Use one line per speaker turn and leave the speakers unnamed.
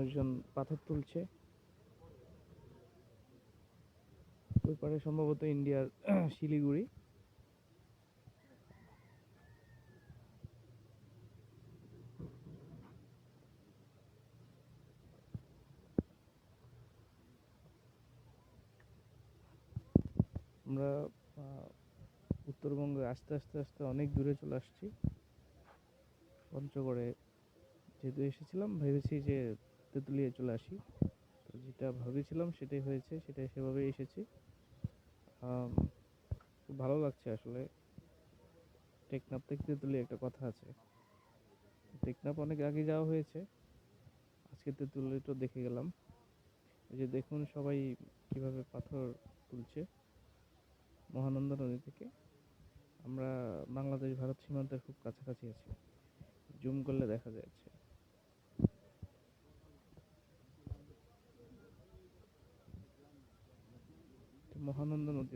একজন পাথর তুলছে। ওই পারে সম্ভবত ইন্ডিয়ার শিলিগুড়ি। আমরা উত্তরবঙ্গে আস্তে আস্তে আস্তে অনেক দূরে চলে আসছি। পঞ্চগড়ে যেহেতু এসেছিলাম, ভেবেছি যে তেঁতুলিয়া চলে আসি। তো যেটা ভেবেছিলাম সেটাই হয়েছে, সেটাই সেভাবেই এসেছি। খুব ভালো লাগছে আসলে। টেকনাফ থেকে তেঁতুলিয়া একটা কথা আছে, টেকনাফ অনেক আগে যাওয়া হয়েছে, আজকে তেঁতুলিয়াটা দেখে গেলাম। এই যে দেখুন সবাই কিভাবে পাথর তুলছে মহানন্দা নদী থেকে। আমরা বাংলাদেশ ভারত সীমান্তের খুব কাছাকাছি আছি, জুম করলে দেখা যাচ্ছে মহানন্দা নদী।